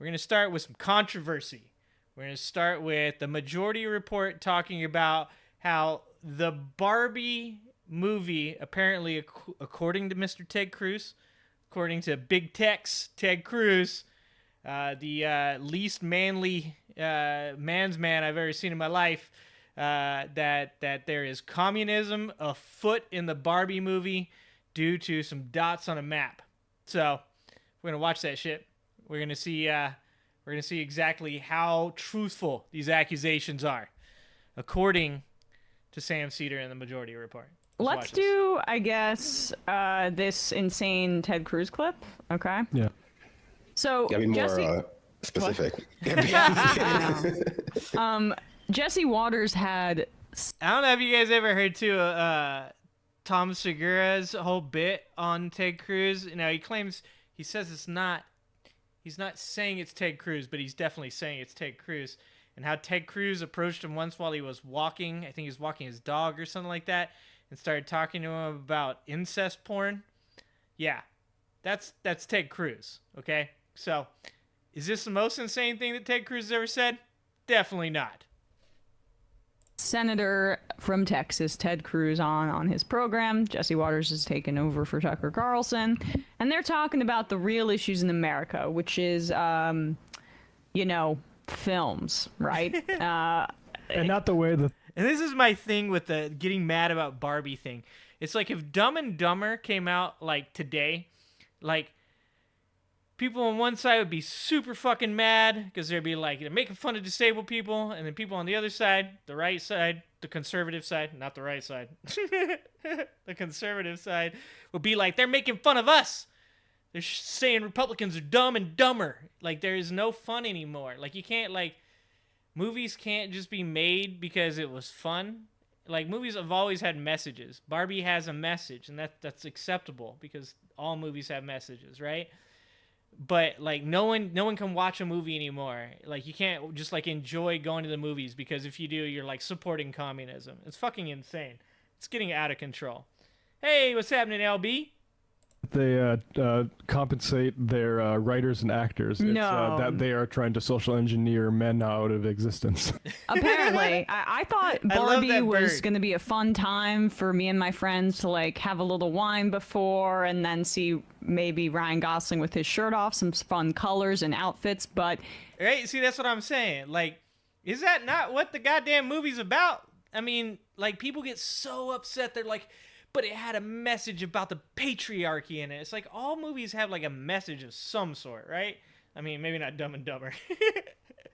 We're going to start with some controversy. We're going to start with the Majority Report talking about how the Barbie movie, apparently, according to Mr. Ted Cruz, according to Big Tech's Ted Cruz, the least manly man's man I've ever seen in my life, that there is communism afoot in the Barbie movie due to some dots on a map. So we're gonna watch that shit. We're gonna see exactly how truthful these accusations are, according to Sam Cedar in the Majority Report. Let's do, I guess, this insane Ted Cruz clip. Okay. Yeah. So Gotta be more Jesse, specific. Jesse Waters had. I don't know if you guys ever heard too Tom Segura's whole bit on Ted Cruz. You know, he says it's not. He's not saying it's Ted Cruz, but he's definitely saying it's Ted Cruz. And how Ted Cruz approached him once while he was walking. I think he was walking his dog or something like that, and started talking to him about incest porn. Yeah, that's Ted Cruz. Okay, so is this the most insane thing that Ted Cruz has ever said? Definitely not. Senator from Texas, Ted Cruz, on his program. Jesse Waters has taken over for Tucker Carlson, and they're talking about the real issues in America, which is, films, right? And not the way that. And this is my thing with the getting mad about Barbie thing. It's like if Dumb and Dumber came out like today, like people on one side would be super fucking mad because they'd be like, they're making fun of disabled people, and then people on the other side, the right side, the conservative side, not the right side, the conservative side would be like, they're making fun of us. They're saying Republicans are dumb and dumber. Like, there is no fun anymore. Like, you can't, like, movies can't just be made because it was fun. Like, movies have always had messages. Barbie has a message, and that's acceptable because all movies have messages, right? But like no one can watch a movie anymore. Like you can't just like enjoy going to the movies because if you do, you're like supporting communism. It's fucking insane. It's getting out of control. Hey, what's happening, LB? They compensate their writers and actors. It's, No. that they are trying to social engineer men out of existence. Apparently, I thought I love Barbie that was bird. going to be a fun time for me and my friends to like have a little wine before and then see maybe Ryan Gosling with his shirt off, some fun colors and outfits. But Right? See, that's what I'm saying. Like, is that not what the goddamn movie's about? I mean, like people get so upset. They're like, but it had a message about the patriarchy in it. It's like all movies have like a message of some sort, right? I mean, maybe not Dumb and Dumber.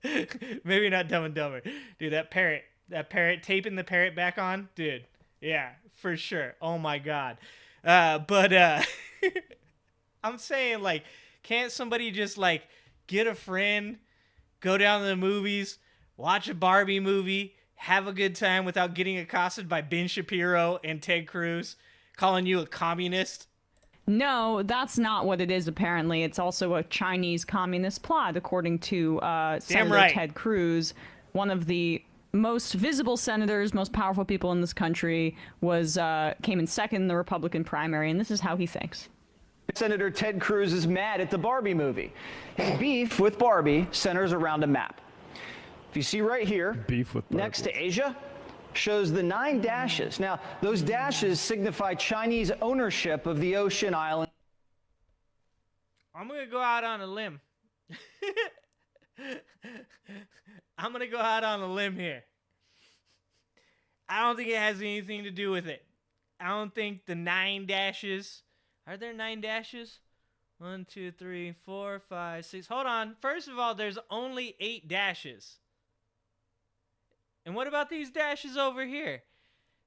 Maybe not Dumb and Dumber. Dude, that parrot, taping the parrot back on, dude. Yeah, for sure. Oh my God. But I'm saying like, can't somebody just like get a friend, go down to the movies, watch a Barbie movie, have a good time without getting accosted by Ben Shapiro and Ted Cruz calling you a communist? no, that's not what it is, apparently. It's also a Chinese communist plot, according to Senator right. Ted Cruz. One of the most visible senators, most powerful people in this country, came in second in the Republican primary, and this is how he thinks. Senator Ted Cruz is mad at the Barbie movie. His beef with Barbie centers around a map. If you see right here, Beef with Barbie. next to Asia, shows the 9 dashes. Now, those dashes signify Chinese ownership of the ocean island. I'm going to go out on a limb. I'm going to go out on a limb here. I don't think it has anything to do with it. I don't think the 9 dashes... Are there 9 dashes? 1, 2, 3, 4, 5, 6. Hold on. First of all, there's only 8 dashes. And what about these dashes over here?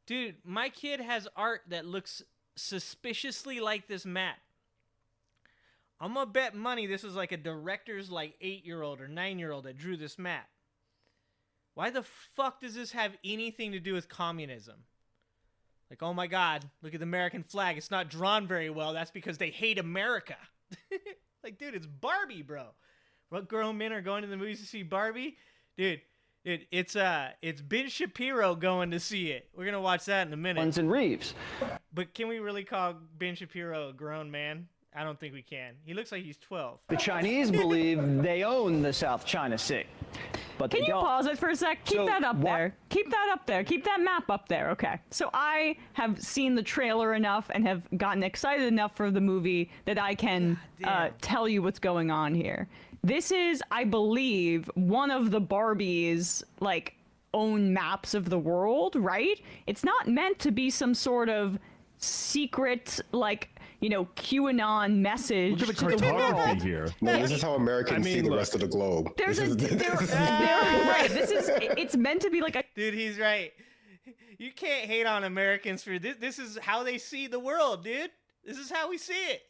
Dude, my kid has art that looks suspiciously like this map. I'm gonna bet money this is like a director's like 8-year-old or 9-year-old that drew this map. Why the fuck does this have anything to do with communism? Like, oh my God, look at the American flag. It's not drawn very well. That's because they hate America. Like, dude, it's Barbie, bro. What grown men are going to the movies to see Barbie? Dude, it's Ben Shapiro going to see it. We're gonna watch that in a minute. And reefs. But can we really call Ben Shapiro a grown man? I don't think we can. He looks like he's 12. The Chinese believe they own the South China Sea. But Can they you don't. pause it for a sec? Keep So that up why- there. Keep that up there. Keep that map up there. Okay. So I have seen the trailer enough and have gotten excited enough for the movie that I can damn. tell you what's going on here. This is, I believe, one of the Barbies, like, own maps of the world, right? It's not meant to be some sort of secret, like, you know, QAnon message Look at the to the world. cartography here. No, this is how Americans see the look, rest of the globe. There's This a, is- right. It's meant to be like a Dude, he's right. You can't hate on Americans for this. This is how they see the world, dude. This is how we see it.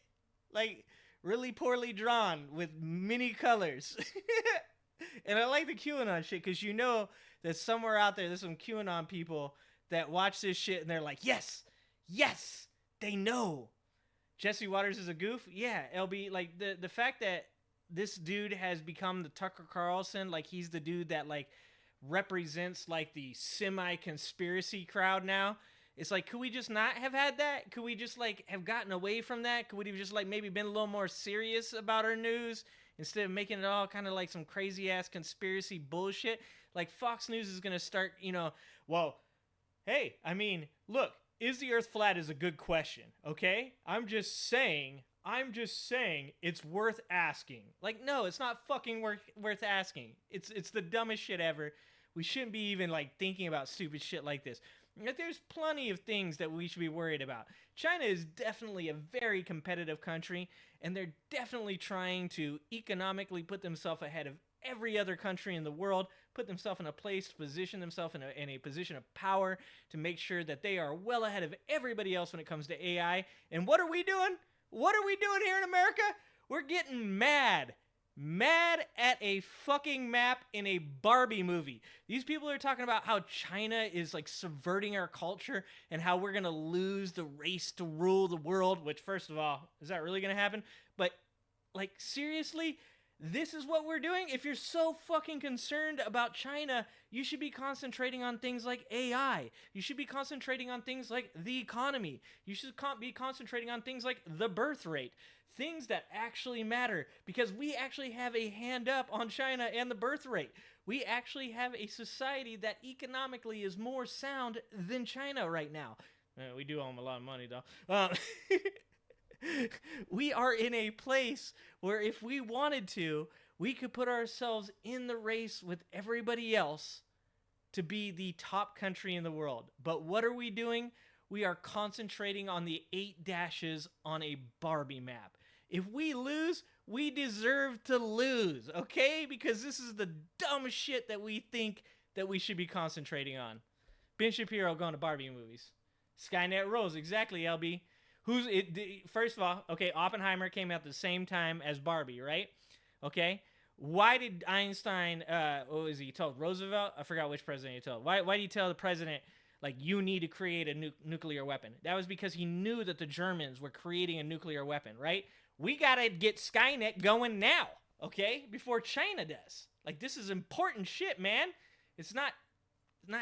Like, really poorly drawn with many colors. And I like the QAnon shit because you know that somewhere out there, there's some QAnon people that watch this shit and they're like, yes, yes, they know. Jesse Waters is a goof? Yeah, LB, like, the fact that this dude has become the Tucker Carlson, like, he's the dude that, like, represents, like, the semi-conspiracy crowd now. It's like, could we just not have had that? Could we just, like, have gotten away from that? Could we have just, like, maybe been a little more serious about our news instead of making it all kind of like some crazy-ass conspiracy bullshit? Like, Fox News is going to start, you know, well, hey, I mean, look, is the Earth flat is a good question, okay? I'm just saying it's worth asking. Like, no, it's not fucking worth asking. It's the dumbest shit ever. We shouldn't be even, like, thinking about stupid shit like this. Like, there's plenty of things that we should be worried about. China is definitely a very competitive country, and they're definitely trying to economically put themselves ahead of every other country in the world, put themselves in a place to position themselves in a position of power to make sure that they are well ahead of everybody else when it comes to AI. And what are we doing? What are we doing here in America? We're getting mad at a fucking map in a Barbie movie. These people are talking about how China is, like, subverting our culture and how we're gonna lose the race to rule the world, which, first of all, is that really gonna happen? But, like, seriously, this is what we're doing? If you're so fucking concerned about China, you should be concentrating on things like AI. You should be concentrating on things like the economy. You should be concentrating on things like the birth rate. Things that actually matter, because we actually have a hand up on China and the birth rate. We actually have a society that economically is more sound than China right now. We do owe them a lot of money, though. We are in a place where if we wanted to, we could put ourselves in the race with everybody else to be the top country in the world. But what are we doing? We are concentrating on the 8 dashes on a Barbie map. If we lose, we deserve to lose, okay? Because this is the dumb shit that we think that we should be concentrating on. Ben Shapiro going to Barbie movies. Skynet Rose, exactly, LB. First of all, okay, Oppenheimer came out the same time as Barbie, right? Okay, why did Einstein, what was he told? Roosevelt? I forgot which president he told. Why did he tell the president, like, you need to create a nuclear weapon? That was because he knew that the Germans were creating a nuclear weapon, right? We gotta get Skynet going now, okay? Before China does. Like, this is important shit, man. It's not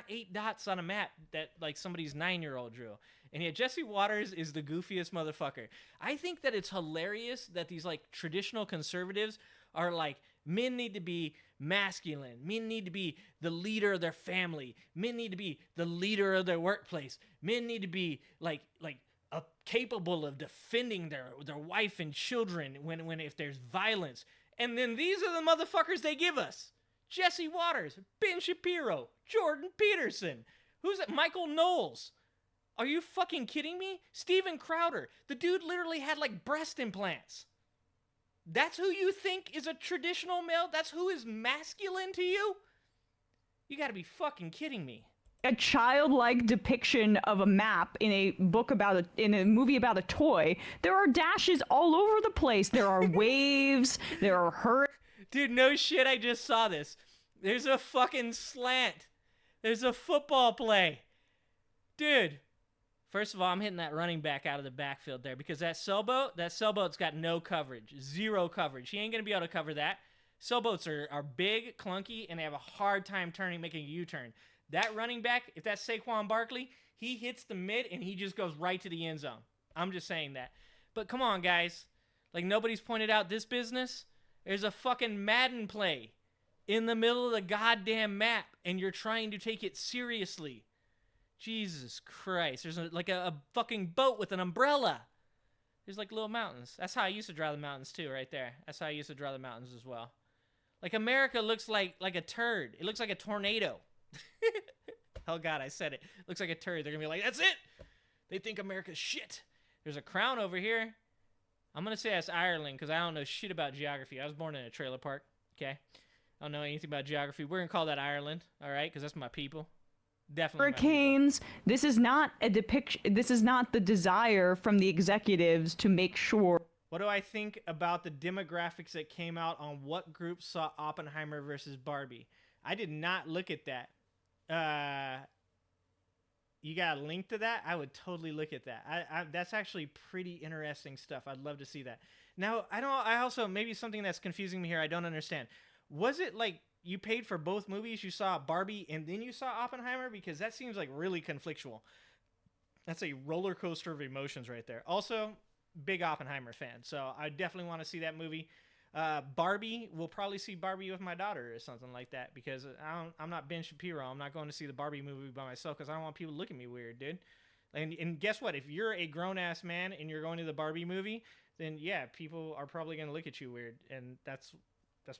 8 dots on a map that, like, somebody's 9-year-old drew. And yet Jesse Waters is the goofiest motherfucker. I think that it's hilarious that these, like, traditional conservatives are like, men need to be masculine. Men need to be the leader of their family. Men need to be the leader of their workplace. Men need to be capable of defending their wife and children when if there's violence. And then these are the motherfuckers they give us. Jesse Waters, Ben Shapiro, Jordan Peterson. Who's that? Michael Knowles. Are you fucking kidding me? Steven Crowder. The dude literally had, like, breast implants. That's who you think is a traditional male? That's who is masculine to you? You gotta be fucking kidding me. A childlike depiction of a map in a book in a movie about a toy. There are dashes all over the place. There are waves. There are hurricanes. Dude, no shit, I just saw this. There's a fucking slant. There's a football play. Dude, first of all, I'm hitting that running back out of the backfield there because that sailboat's got no coverage. Zero coverage. He ain't going to be able to cover that. Sailboats are big, clunky, and they have a hard time making a U-turn. That running back, if that's Saquon Barkley, he hits the mid and he just goes right to the end zone. I'm just saying that. But come on, guys. Like nobody's pointed out this business. There's a fucking Madden play in the middle of the goddamn map, and you're trying to take it seriously. Jesus Christ. There's a fucking boat with an umbrella. There's like little mountains. That's how I used to draw the mountains too, right there. That's how I used to draw the mountains as well. Like America looks like a turd. It looks like a tornado. Oh God, I said it. Looks like a turd. They're gonna be like, that's it. They think America's shit. There's a crown over here. I'm gonna say that's Ireland because I don't know shit about geography. I was born in a trailer park. Okay, I don't know anything about geography. We're gonna call that Ireland, all right? Because that's my people. Definitely. Hurricanes. This is not a depiction. This is not the desire from the executives to make sure. What do I think about the demographics that came out on what group saw Oppenheimer versus Barbie? I did not look at that. You got a link to that? I would totally look at that. That's actually pretty interesting stuff. I'd love to see that. Now, I also, maybe something that's confusing me here, I don't understand. Was it like you paid for both movies? You saw Barbie and then you saw Oppenheimer? Because that seems like really conflictual. That's a roller coaster of emotions right there. Also, big Oppenheimer fan, so I definitely want to see that movie. Barbie, we'll probably see Barbie with my daughter or something like that, because I'm not Ben Shapiro. I'm not going to see the Barbie movie by myself because I don't want people to look at me weird, dude. And guess what? If you're a grown-ass man and you're going to the Barbie movie, then yeah, people are probably going to look at you weird, and that's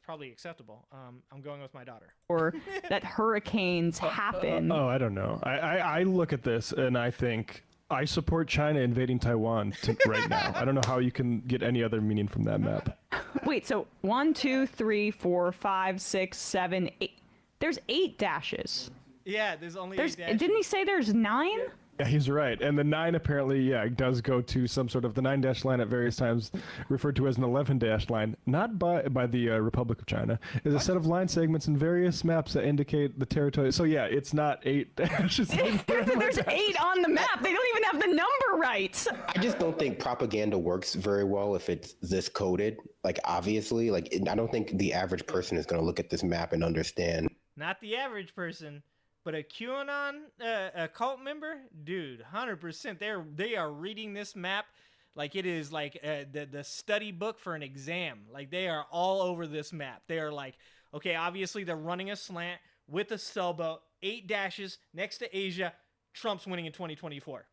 probably acceptable. I'm going with my daughter. Or that hurricanes happen. I don't know. I look at this and I think I support China invading Taiwan right now. I don't know how you can get any other meaning from that map. Wait, so 1, 2, 3, 4, 5, 6, 7, 8. There's 8 dashes. Yeah, there's only 8 dashes. Didn't he say there's 9? Yeah, he's right. And the 9 apparently, does go to some sort of the 9-dash line at various times, referred to as an 11-dash line, not by the Republic of China, is a set of line segments in various maps that indicate the territory. So yeah, it's not 8 dashes. There's 8 on the map. They don't even have the number right. I just don't think propaganda works very well if it's this coded. Like, obviously, I don't think the average person is going to look at this map and understand. Not the average person. But a QAnon, a cult member, dude, 100%. They are reading this map like it is like the study book for an exam. Like they are all over this map. They are like, okay, obviously they're running a slant with a sailboat, 8 dashes next to Asia. Trump's winning in 2024.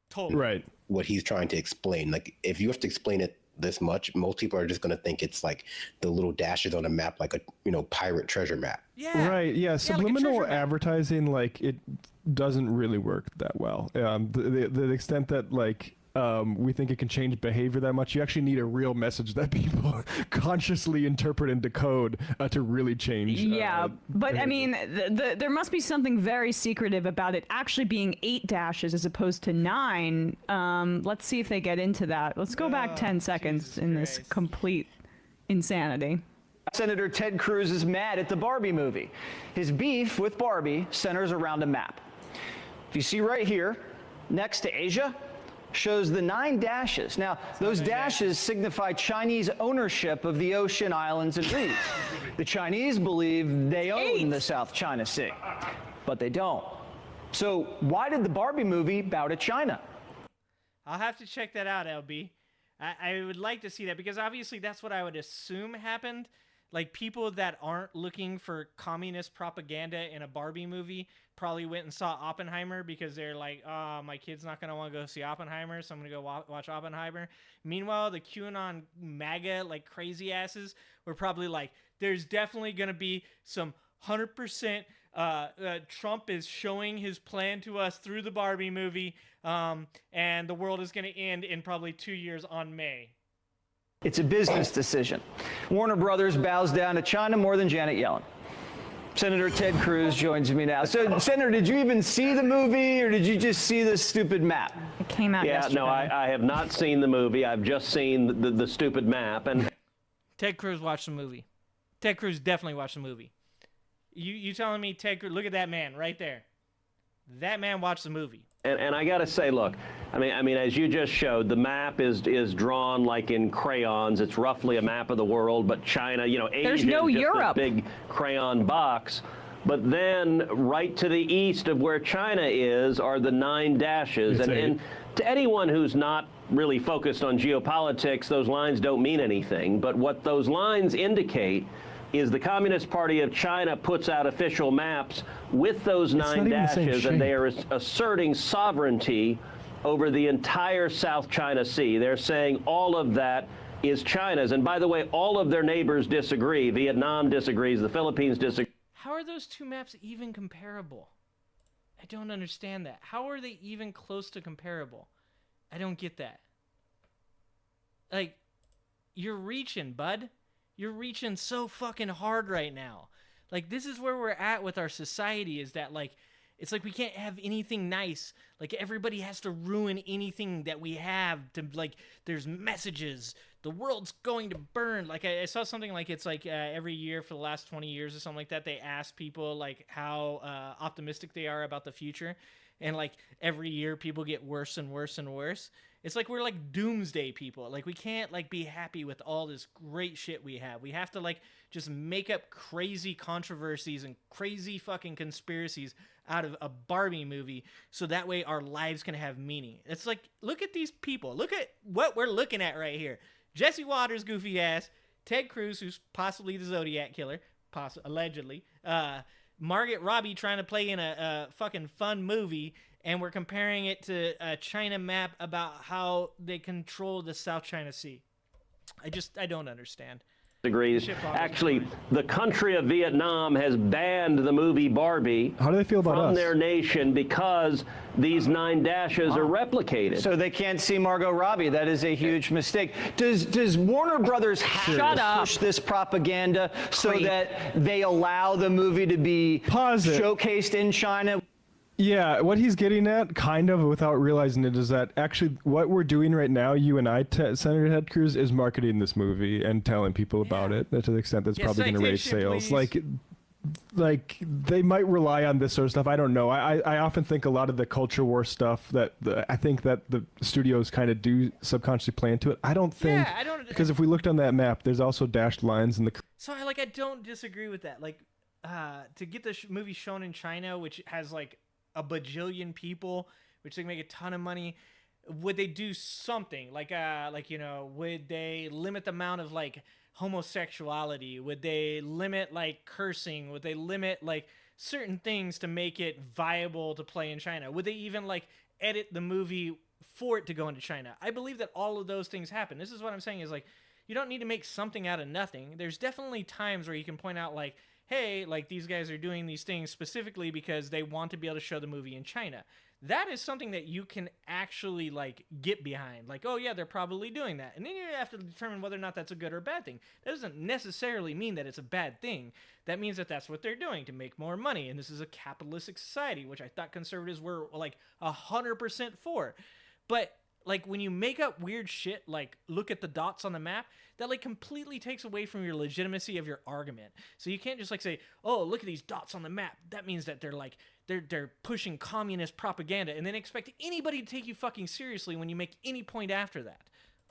Totally. Right. What he's trying to explain, like if you have to explain it this much, most people are just going to think it's like the little dashes on a map, like a pirate treasure map. Yeah. Right. Yeah. Subliminal like advertising, like it doesn't really work that well. The extent that we think it can change behavior that much, you actually need a real message that people consciously interpret and decode to really change. Yeah, but behavior. I mean, there must be something very secretive about it actually being 8 dashes as opposed to 9. Let's see if they get into that. Let's go back 10 seconds Jesus in this Christ. complete insanity. Senator Ted Cruz is mad at the Barbie movie. His beef with Barbie centers around a map. If you see right here, next to Asia, shows the 9 dashes. Now, those dashes signify Chinese ownership of the ocean, islands, and reefs. The Chinese believe they own the South China Sea, but they don't. So why did the Barbie movie bow to China? I'll have to check that out, LB. I would like to see that because obviously that's what I would assume happened. Like people that aren't looking for communist propaganda in a Barbie movie probably went and saw Oppenheimer because they're like, oh, my kid's not going to want to go see Oppenheimer, so I'm going to go watch Oppenheimer. Meanwhile, the QAnon MAGA, like crazy asses, were probably like, there's definitely going to be some 100% Trump is showing his plan to us through the Barbie movie, and the world is going to end in probably 2 years on May. It's a business decision. Warner Brothers bows down to China more than Janet Yellen. Senator Ted Cruz joins me now. So, Senator, did you even see the movie, or did you just see this stupid map? It came out yesterday. No, I have not seen the movie. I've just seen the stupid map. And Ted Cruz watched the movie. Ted Cruz definitely watched the movie. You telling me Ted Cruz? Look at that man right there. That man watched the movie. And I got to say, look, I mean, as you just showed, the map is drawn like in crayons. It's roughly a map of the world, but China, Asia There's no is just Europe. a big crayon box. But then right to the east of where China is are the 9 dashes. And to anyone who's not really focused on geopolitics, those lines don't mean anything. But what those lines indicate is the Communist Party of China puts out official maps with those 9 dashes, and they are asserting sovereignty over the entire South China Sea. They're saying all of that is China's. And by the way, all of their neighbors disagree. Vietnam disagrees, the Philippines disagree. How are those two maps even comparable? I don't understand that. How are they even close to comparable? I don't get that. Like, you're reaching, bud. You're reaching so fucking hard right now. Like, this is where we're at with our society, is that, like, it's like we can't have anything nice. Like, everybody has to ruin anything that we have. To, like, there's messages. The world's going to burn. Like, I saw something like, it's like every year for the last 20 years or something like that, they ask people, like, how optimistic they are about the future. And, like, every year people get worse and worse and worse. It's like we're like doomsday people. Like, we can't, like, be happy with all this great shit we have. We have to, like, just make up crazy controversies and crazy fucking conspiracies out of a Barbie movie so that way our lives can have meaning. It's like, look at these people. Look at what we're looking at right here. Jesse Waters' goofy ass, Ted Cruz, who's possibly the Zodiac killer, allegedly, Margot Robbie trying to play in a fucking fun movie, and we're comparing it to a China map about how they control the South China Sea. I don't understand. Degrees. Actually, the country of Vietnam has banned the movie Barbie. How do they feel about from us? their nation because these 9 dashes are replicated. So they can't see Margot Robbie. That is a huge mistake. Does Warner Brothers have to push this propaganda so that they allow the movie to be showcased in China? Yeah, what he's getting at, kind of, without realizing it, is that actually what we're doing right now, you and I, Senator Ted Cruz, is marketing this movie and telling people about it to the extent that's probably going to raise sales. Like they might rely on this sort of stuff. I don't know. I often think a lot of the culture war stuff that I think that the studios kind of do subconsciously play into it. I don't think, because if we looked on that map, there's also dashed lines in the. So I don't disagree with that. Like, to get the movie shown in China, which has like a bajillion people, which they make a ton of money, would they do something like you know, would they limit the amount of like homosexuality? Would they limit like cursing? Would they limit like certain things to make it viable to play in China? Would they even like edit the movie for it to go into China? I believe that all of those things happen. This is what I'm saying, is like, you don't need to make something out of nothing. There's definitely times where you can point out like, hey, like, these guys are doing these things specifically because they want to be able to show the movie in China. That is something that you can actually, like, get behind. Like, oh, yeah, they're probably doing that. And then you have to determine whether or not that's a good or bad thing. That doesn't necessarily mean that it's a bad thing. That means that that's what they're doing to make more money. And this is a capitalistic society, which I thought conservatives were, like, 100% for. But, like, when you make up weird shit, like, look at the dots on the map, that, like, completely takes away from your legitimacy of your argument. So you can't just, like, say, oh, look at these dots on the map. That means that they're, like, they're pushing communist propaganda, and then expect anybody to take you fucking seriously when you make any point after that.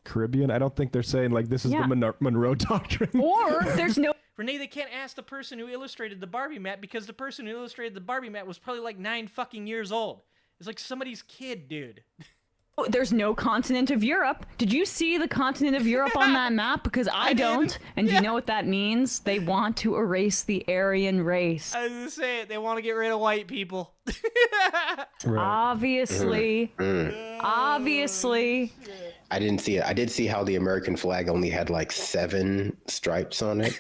Caribbean, I don't think they're saying, like, this is the Monroe Doctrine. Or there's no... Renee, they can't ask the person who illustrated the Barbie map, because the person who illustrated the Barbie map was probably, like, 9 fucking years old. It's like somebody's kid, dude. There's no continent of Europe. Did you see the continent of Europe on that map? Because I don't. And do you know what that means? They want to erase the Aryan race. I was gonna say it. They want to get rid of white people. Obviously. Obviously. I didn't see it. I did see how the American flag only had like 7 stripes on it.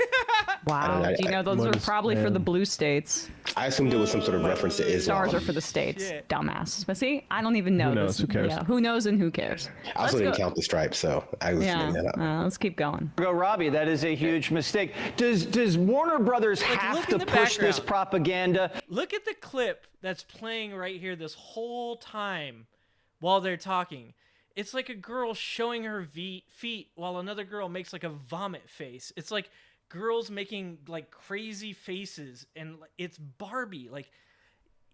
Wow. Do you know those are probably for the blue states? I assumed it was some sort of reference to Islam. Stars are for the states. Dumbass. But see, I don't even know. Who knows? This. Who cares? Yeah, who knows and who cares? I also didn't count the stripes, so I was making that up. Let's keep going. Margot Robbie, that is a huge mistake. Does Warner Brothers have to push this propaganda? Look at the clip that's playing right here this whole time while they're talking. It's like a girl showing her feet while another girl makes like a vomit face. It's like girls making like crazy faces, and it's Barbie. Like,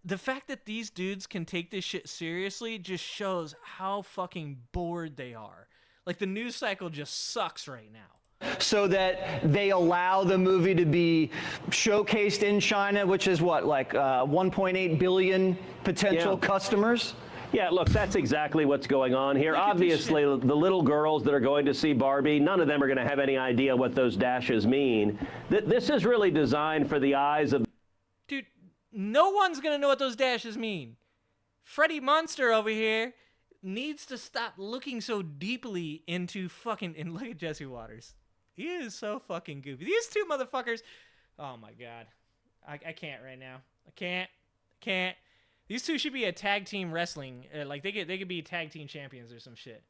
the fact that these dudes can take this shit seriously just shows how fucking bored they are. Like, the news cycle just sucks right now. so that they allow the movie to be showcased in China, which is what, like 1.8 billion potential customers? Yeah, look, that's exactly what's going on here. Obviously, the little girls that are going to see Barbie, none of them are going to have any idea what those dashes mean. This is really designed for the eyes of... Dude, no one's going to know what those dashes mean. Freddy Monster over here needs to stop looking so deeply into fucking... And look at Jesse Waters. He is so fucking goofy. These two motherfuckers... Oh, my God. I can't right now. I can't. These two should be a tag team wrestling. Like they could be tag team champions or some shit.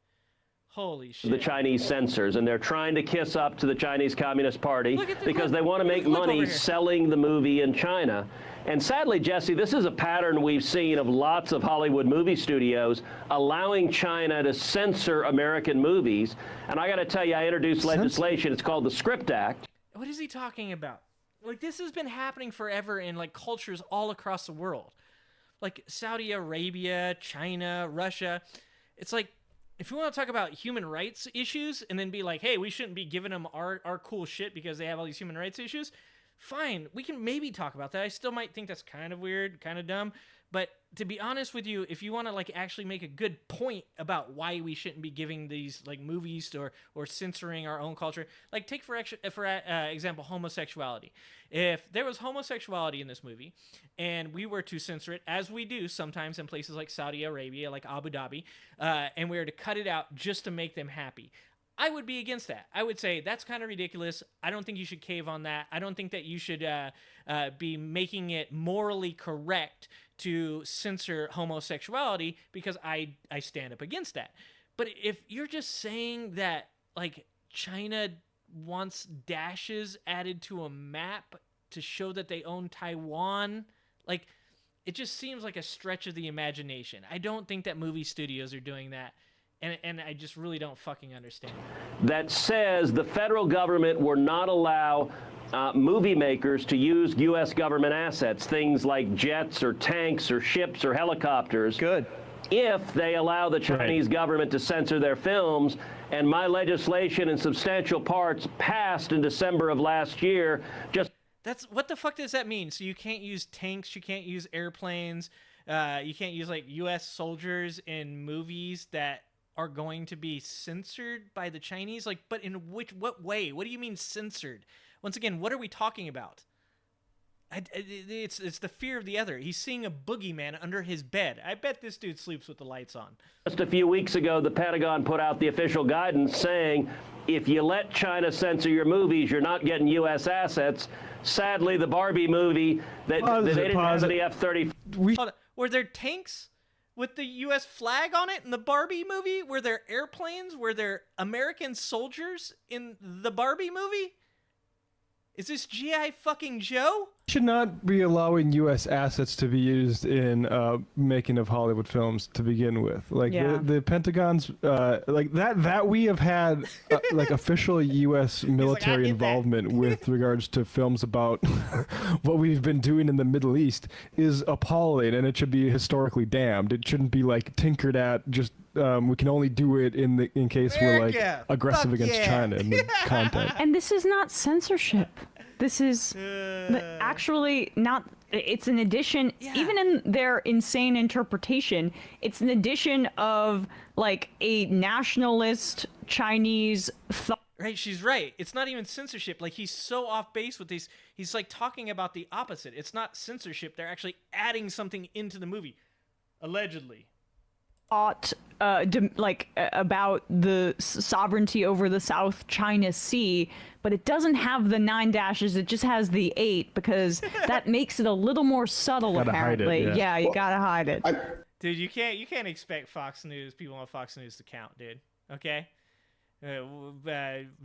Holy shit. The Chinese censors, and they're trying to kiss up to the Chinese Communist Party because they want to make money selling the movie in China. And sadly, Jesse, this is a pattern we've seen of lots of Hollywood movie studios allowing China to censor American movies. And I got to tell you, I introduced legislation. It's called the Script Act. What is he talking about? Like, this has been happening forever in like cultures all across the world. Like Saudi Arabia, China, Russia. It's like, if you want to talk about human rights issues and then be like, hey, we shouldn't be giving them our cool shit because they have all these human rights issues, fine, we can maybe talk about that. I still might think that's kind of weird, kind of dumb. But to be honest with you, if you want to like actually make a good point about why we shouldn't be giving these like movies or censoring our own culture, like take for example homosexuality. If there was homosexuality in this movie and we were to censor it, as we do sometimes in places like Saudi Arabia, like Abu Dhabi, and we were to cut it out just to make them happy, I would be against that. I would say that's kind of ridiculous. I don't think you should cave on that. I don't think that you should be making it morally correct to censor homosexuality because I stand up against that. But if you're just saying that like China wants dashes added to a map to show that they own Taiwan, like it just seems like a stretch of the imagination. I don't think that movie studios are doing that. And I just really don't fucking understand. That says the federal government will not allow movie makers to use U.S. government assets, things like jets or tanks or ships or helicopters. Good. If they allow the Chinese government to censor their films, and my legislation in substantial parts passed in December of last year, That's what the fuck does that mean? So you can't use tanks, you can't use airplanes, you can't use like U.S. soldiers in movies that are going to be censored by the Chinese? Like, but in what way? What do you mean censored? Once again, what are we talking about? It's the fear of the other. He's seeing a boogeyman under his bed. I bet this dude sleeps with the lights on. Just a few weeks ago, the Pentagon put out the official guidance saying, if you let China censor your movies, you're not getting U.S. assets. Sadly, the Barbie movie, they didn't have any F-35. Were there tanks with the U.S. flag on it in the Barbie movie? Were there airplanes? Were there American soldiers in the Barbie movie? Is this G.I. fucking Joe? Should not be allowing U.S. assets to be used in making of Hollywood films to begin with. Like the Pentagon's like that we have had like official U.S. military involvement with regards to films about what we've been doing in the Middle East is appalling, and it should be historically damned. It shouldn't be like tinkered at. Just we can only do it in case we're like aggressive against China in the content. And this is not censorship. This is actually not. It's an addition, even in their insane interpretation, it's an addition of like a nationalist Chinese thought. Right, she's right. It's not even censorship. Like, he's so off base with these. He's like talking about the opposite. It's not censorship. They're actually adding something into the movie, allegedly. Thought about the sovereignty over the South China Sea, but it doesn't have the 9 dashes. It just has the 8 because that makes it a little more subtle. Gotta apparently, hide it, you gotta hide it. Dude, you can't expect Fox News, people on Fox News to count, dude. Okay,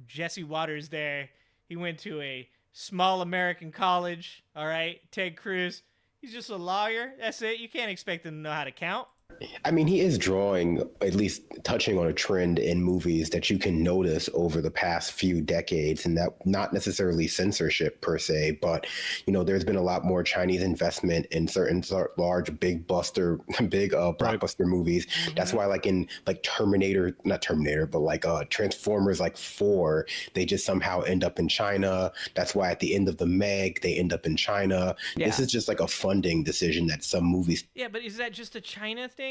Jesse Waters there. He went to a small American college. All right, Ted Cruz. He's just a lawyer. That's it. You can't expect them to know how to count. I mean, he is drawing, at least touching on a trend in movies that you can notice over the past few decades, and that not necessarily censorship per se, but there's been a lot more Chinese investment in certain large, blockbuster movies. That's why, like in Terminator, not Terminator, but like Transformers, like 4, they just somehow end up in China. That's why at the end of the Meg, they end up in China. Yeah. This is just like a funding decision that some movies. Yeah, but is that just a China thing?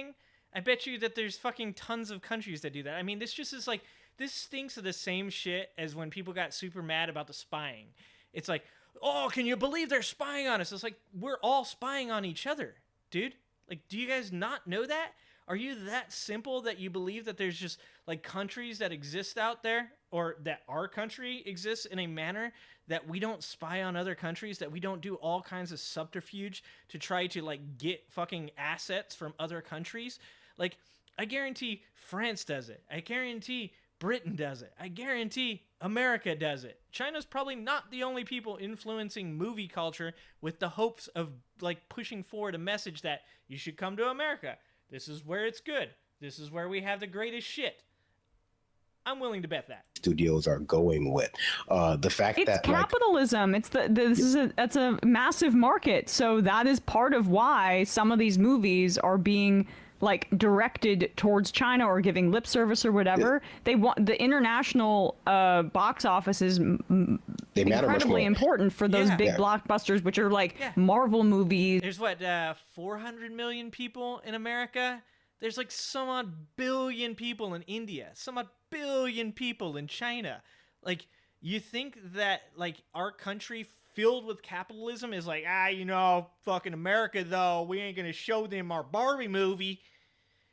I bet you that there's fucking tons of countries that do that. I mean, this just is like, this stinks of the same shit as when people got super mad about the spying. It's like, oh, can you believe they're spying on us? It's like, we're all spying on each other, dude. Like, do you guys not know that? Are you that simple that you believe that there's just like countries that exist out there, or that our country exists in a manner that we don't spy on other countries, that we don't do all kinds of subterfuge to try to like get fucking assets from other countries? Like, I guarantee France does it. I guarantee Britain does it. I guarantee America does it. China's probably not the only people influencing movie culture with the hopes of like pushing forward a message that you should come to America. This is where it's good. This is where we have the greatest shit. I'm willing to bet that Studios are going with the fact it's that capitalism. It's that's a massive market. So that is part of why some of these movies are being like directed towards China or giving lip service or whatever. They want the international box office is they matter much more. incredibly important for those big blockbusters, which are like Marvel movies. There's 400 million people in America. There's like some odd billion people in India, some odd billion people in China. Like, you think that like our country filled with capitalism is like, fucking America though, we ain't gonna show them our Barbie movie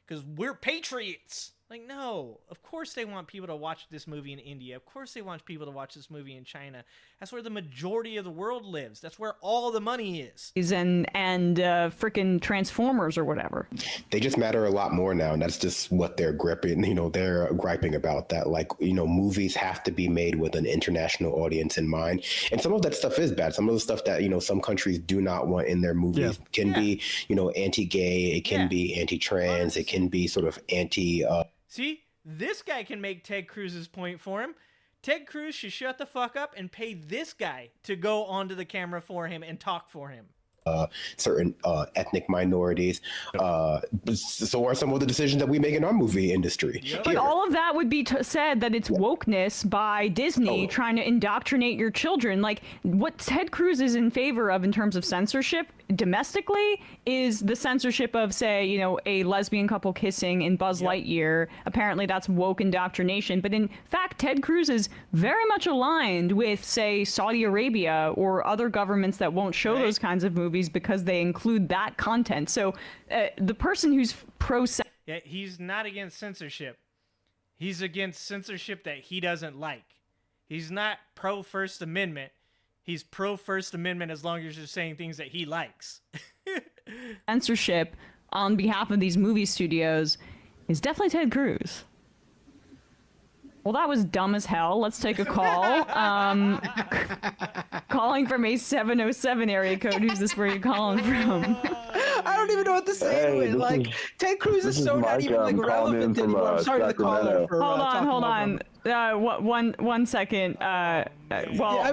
because we're patriots. Like, no, of course they want people to watch this movie in India. Of course they want people to watch this movie in China. That's where the majority of the world lives. That's where all the money is. And freaking Transformers or whatever. They just matter a lot more now, and that's just what they're gripping. They're griping about that. Like, movies have to be made with an international audience in mind, and some of that stuff is bad. Some of the stuff that some countries do not want in their movies can be anti-gay. It can be anti-trans. It can be sort of anti. See, this guy can make Ted Cruz's point for him. Ted Cruz should shut the fuck up and pay this guy to go onto the camera for him and talk for him. Certain ethnic minorities. So are some of the decisions that we make in our movie industry. But all of that would be said that it's wokeness by Disney trying to indoctrinate your children. Like, what Ted Cruz is in favor of in terms of censorship domestically is the censorship of, say, a lesbian couple kissing in Buzz Lightyear. Apparently that's woke indoctrination. But in fact, Ted Cruz is very much aligned with, say, Saudi Arabia or other governments that won't show those kinds of movies because they include that content. So the person who's he's not against censorship. He's against censorship that he doesn't like. He's not pro First Amendment. He's pro First Amendment as long as you're saying things that he likes. censorship on behalf of these movie studios is definitely Ted Cruz. Well, that was dumb as hell. Let's take a call. Calling from a 707 area code. Who's this? Where are you calling from? I don't even know what to say to it. Like, Ted Cruz is so not even like relevant anymore. I'm sorry to the caller for hold on. One second. I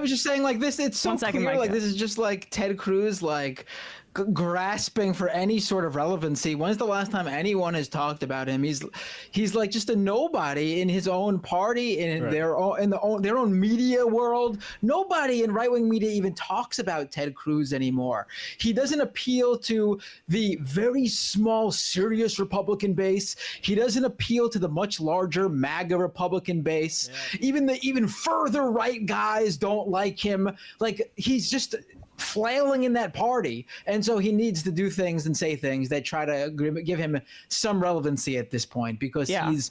was just saying, like, this. It's so clear. Like, this is just like Ted Cruz, like, grasping for any sort of relevancy. When's the last time anyone has talked about him? He's like just a nobody in his own party, in their own media world. Nobody in right-wing media even talks about Ted Cruz anymore. He doesn't appeal to the very small, serious Republican base. He doesn't appeal to the much larger MAGA Republican base. Yeah. Even further right guys don't like him. Like, he's just flailing in that party, and so he needs to do things and say things that try to give him some relevancy at this point, because he's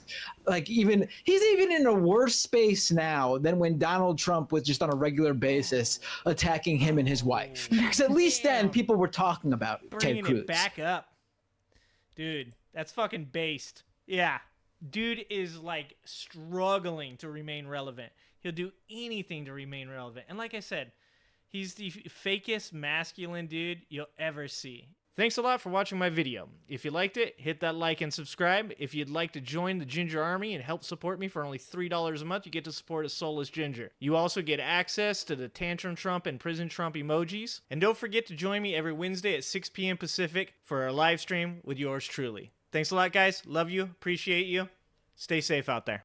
even in a worse space now than when Donald Trump was just on a regular basis attacking him and his wife. Because at least then people were talking about Ted Cruz. Bringing it back up, dude. That's fucking based. Yeah, dude is like struggling to remain relevant. He'll do anything to remain relevant, and like I said, he's the fakest masculine dude you'll ever see. Thanks a lot for watching my video. If you liked it, hit that like and subscribe. If you'd like to join the Ginger Army and help support me for only $3 a month, you get to support a soulless ginger. You also get access to the Tantrum Trump and Prison Trump emojis. And don't forget to join me every Wednesday at 6 p.m. Pacific for a live stream with yours truly. Thanks a lot, guys. Love you. Appreciate you. Stay safe out there.